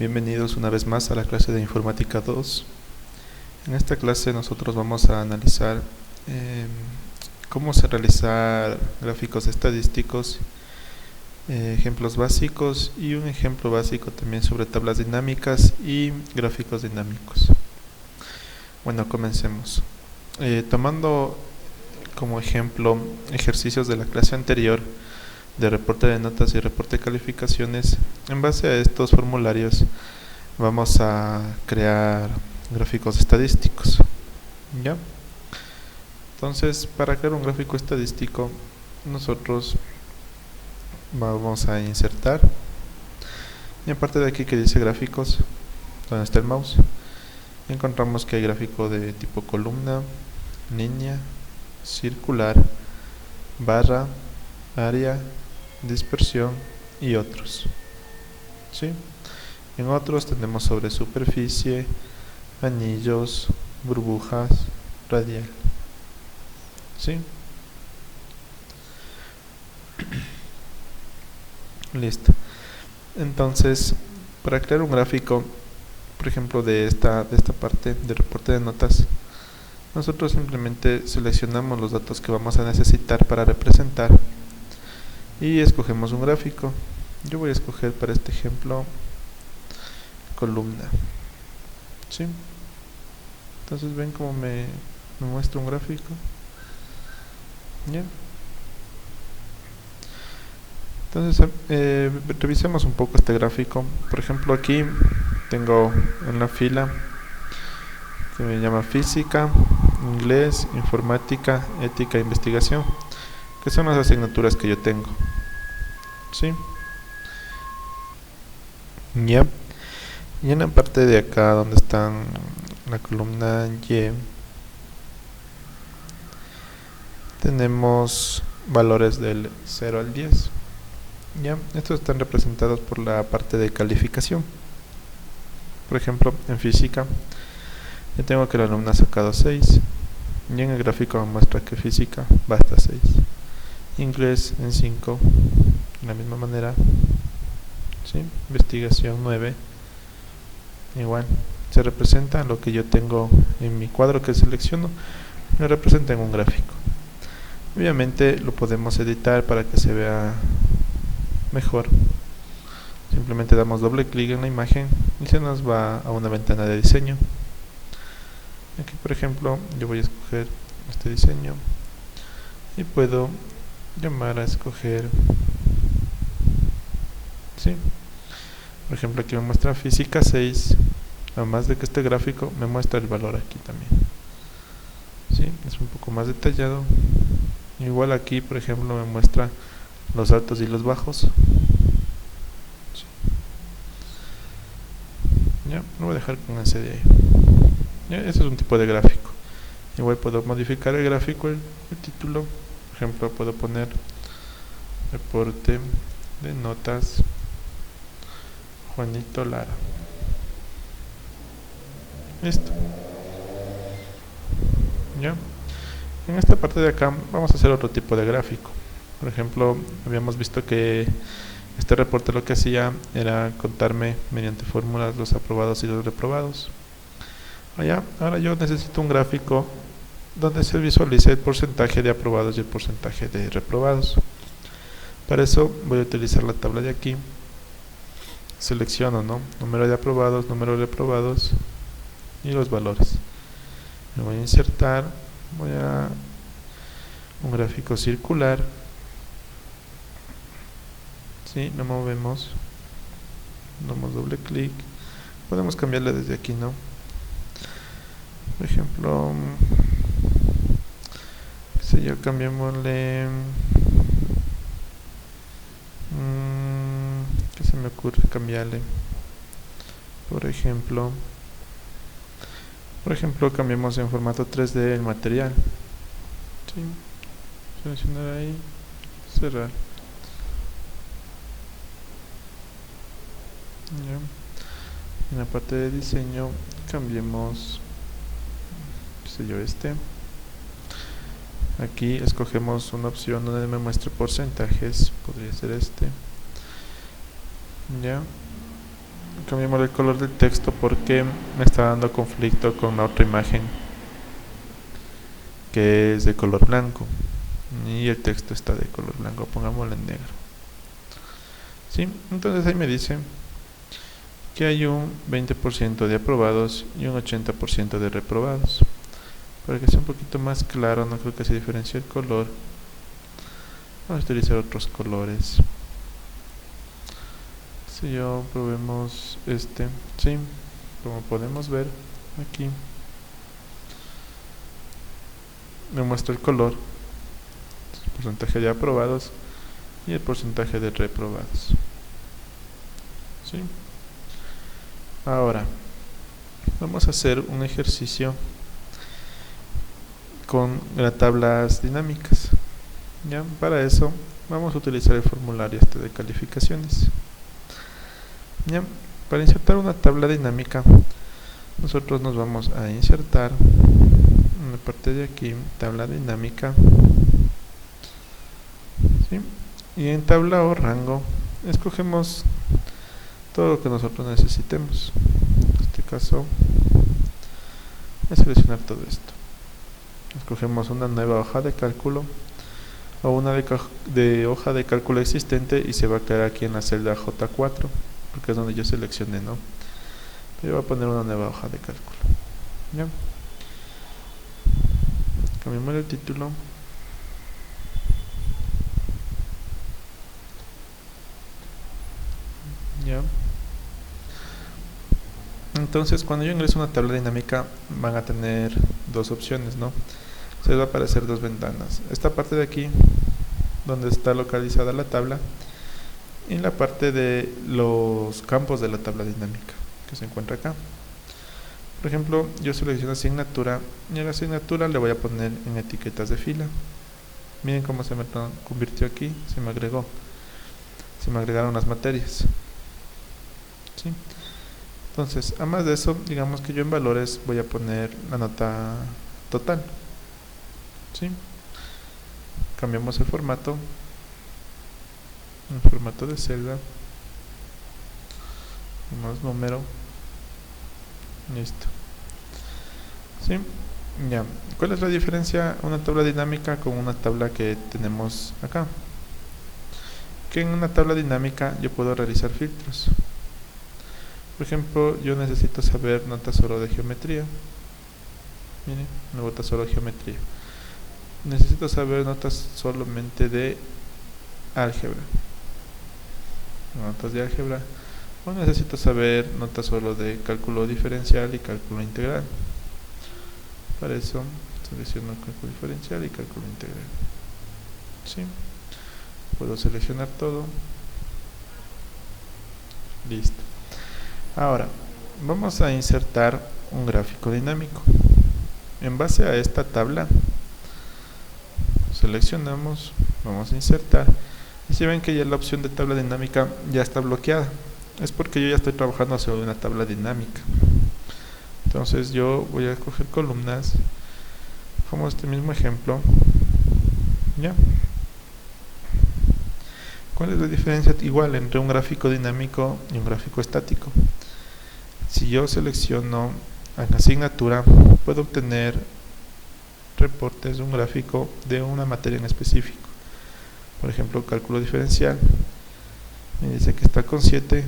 Bienvenidos una vez más a la clase de Informática 2. En esta clase nosotros vamos a analizar cómo se realizar gráficos estadísticos, ejemplos básicos y un ejemplo básico también sobre tablas dinámicas y gráficos dinámicos. Bueno, comencemos. Tomando como ejemplo ejercicios de la clase anterior de reporte de notas y reporte de calificaciones, en base a estos formularios vamos a crear gráficos estadísticos. ¿Ya? Entonces, para crear un gráfico estadístico, nosotros vamos a insertar, y aparte de aquí que dice gráficos, donde está el mouse, encontramos que hay gráfico de tipo columna, línea, circular, barra, área, dispersión y otros. ¿Sí? En otros tenemos sobre superficie, anillos, burbujas, radial. ¿Sí? Listo. Entonces, para crear un gráfico, por ejemplo, de esta parte de reporte de notas, nosotros simplemente seleccionamos los datos que vamos a necesitar para representar y escogemos un gráfico. Yo voy a escoger para este ejemplo columna. ¿Sí? Entonces ven cómo me muestra un gráfico. ¿Ya? Entonces revisemos un poco este gráfico. Por ejemplo, aquí tengo una fila que me llama física, inglés, informática, ética e investigación, que son las asignaturas que yo tengo. ¿Sí? Ya. Y en la parte de acá donde están la columna Y, tenemos valores del 0 al 10. Ya, estos están representados por la parte de calificación. Por ejemplo, en física, yo tengo que el alumno ha sacado 6. Y en el gráfico me muestra que física va hasta 6. Inglés en 5, de la misma manera. ¿Sí? Investigación 9. Igual, se representa lo que yo tengo en mi cuadro que selecciono, lo representa en un gráfico. Obviamente lo podemos editar para que se vea mejor. Simplemente damos doble clic en la imagen y se nos va a una ventana de diseño. Aquí, por ejemplo, yo voy a escoger este diseño y puedo llamar a escoger. ¿Sí? Por ejemplo, aquí me muestra física 6. Además de que este gráfico me muestra el valor aquí también. ¿Sí? Es un poco más detallado. Igual aquí, por ejemplo, me muestra los altos y los bajos. ¿Sí? Ya, lo voy a dejar con ese de ahí. Ya, ese es un tipo de gráfico. Igual puedo modificar el gráfico, el título. Por ejemplo, puedo poner reporte de notas Juanito Lara. Listo. Ya. En esta parte de acá vamos a hacer otro tipo de gráfico. Por ejemplo, habíamos visto que este reporte lo que hacía era contarme mediante fórmulas los aprobados y los reprobados. Ahora yo necesito un gráfico donde se visualice el porcentaje de aprobados y el porcentaje de reprobados. Para eso voy a utilizar la tabla de aquí. Selecciono, número de aprobados, número de reprobados y los valores. Me voy a insertar, voy a un gráfico circular. ¿Sí? Lo movemos, damos doble clic, podemos cambiarle desde aquí, por ejemplo, cambiémosle, ¿qué se me ocurre cambiarle? Por ejemplo, cambiemos en formato 3D el material. ¿Sí? Seleccionar ahí, cerrar. Ya. En la parte de diseño cambiemos, aquí escogemos una opción donde me muestre porcentajes, podría ser este. Ya. cambiamos el color del texto porque me está dando conflicto con la otra imagen que es de color blanco y el texto está de color blanco, pongámoslo en negro. ¿Sí? Entonces ahí me dice que hay un 20% de aprobados y un 80% de reprobados. Para que sea un poquito más claro, no creo que se diferencie el color, vamos a utilizar otros colores. Si yo probemos este, sí, como podemos ver aquí me muestra el color, el porcentaje de aprobados y el porcentaje de reprobados. ¿Sí? Ahora vamos a hacer un ejercicio con las tablas dinámicas. ¿Ya? Para eso vamos a utilizar el formulario este de calificaciones. ¿Ya? Para insertar una tabla dinámica, nosotros nos vamos a insertar en la parte de aquí, tabla dinámica, ¿sí? Y en tabla o rango escogemos todo lo que nosotros necesitemos. En este caso voy a seleccionar todo esto. Escogemos una nueva hoja de cálculo o una de hoja de cálculo existente y se va a quedar aquí en la celda J4 porque es donde yo seleccioné, ¿no? Yo voy a poner una nueva hoja de cálculo. ¿Ya? Cambiamos el título. ¿Ya? Entonces cuando yo ingreso a una tabla dinámica van a tener dos opciones, ¿no? Se les va a aparecer dos ventanas. Esta parte de aquí, donde está localizada la tabla, y la parte de los campos de la tabla dinámica, que se encuentra acá. Por ejemplo, yo selecciono asignatura y a la asignatura le voy a poner en etiquetas de fila. Miren cómo se me convirtió aquí, se me agregaron las materias. ¿Sí? Entonces, además de eso, digamos que yo en valores voy a poner la nota total. ¿Sí? Cambiamos el formato de celda, más número, listo. ¿Sí? Ya. ¿Cuál es la diferencia una tabla dinámica con una tabla que tenemos acá? Que en una tabla dinámica yo puedo realizar filtros. Por ejemplo, yo necesito saber notas solo de geometría. Miren, me bota solo geometría. Necesito saber notas solamente de álgebra. Notas de álgebra. O necesito saber notas solo de cálculo diferencial y cálculo integral. Para eso selecciono cálculo diferencial y cálculo integral. ¿Sí? Puedo seleccionar todo. Listo. Ahora, vamos a insertar un gráfico dinámico. En base a esta tabla, seleccionamos, vamos a insertar. Y si ven que ya la opción de tabla dinámica ya está bloqueada, es porque yo ya estoy trabajando sobre una tabla dinámica. Entonces yo voy a escoger columnas, como este mismo ejemplo. ¿Ya? ¿Cuál es la diferencia igual entre un gráfico dinámico y un gráfico estático? Si yo selecciono en asignatura, puedo obtener reportes de un gráfico de una materia en específico. Por ejemplo, cálculo diferencial, me dice que está con 7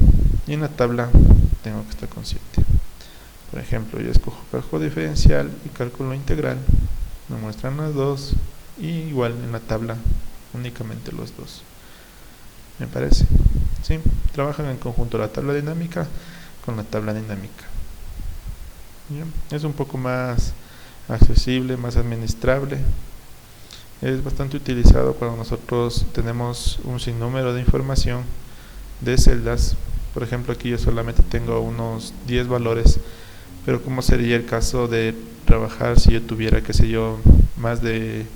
y en la tabla tengo que estar con 7. Por ejemplo, yo escojo cálculo diferencial y cálculo integral, me muestran las dos y igual en la tabla únicamente los dos. Me parece. ¿Sí? Trabajan en conjunto la tabla dinámica con la tabla dinámica. ¿Bien? Es un poco más accesible, más administrable. Es bastante utilizado cuando nosotros tenemos un sinnúmero de información de celdas. Por ejemplo, aquí yo solamente tengo unos 10 valores, pero ¿cómo sería el caso de trabajar si yo tuviera, qué sé yo, más de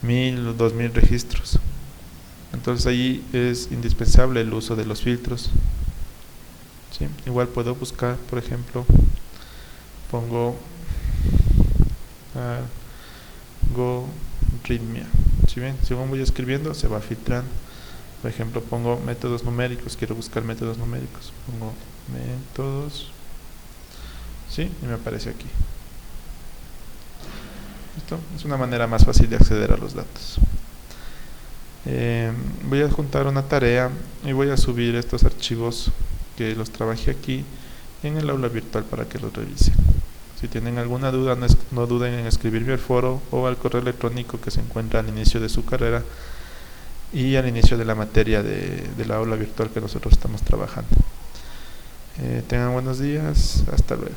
1000 o 2000 registros? Entonces ahí es indispensable el uso de los filtros. ¿Sí? Igual puedo buscar, por ejemplo, pongo algoritmia. ¿Sí ven? Según voy escribiendo se va filtrando. Por ejemplo, pongo métodos numéricos, quiero buscar métodos numéricos, pongo métodos, sí, y me aparece aquí. ¿Listo? Es una manera más fácil de acceder a los datos. Voy a juntar una tarea y voy a subir estos archivos que los trabajé aquí en el aula virtual para que los revisen. Si tienen alguna duda, no duden en escribirme al foro o al correo electrónico que se encuentra al inicio de su carrera y al inicio de la materia de la aula virtual que nosotros estamos trabajando. Tengan buenos días, hasta luego.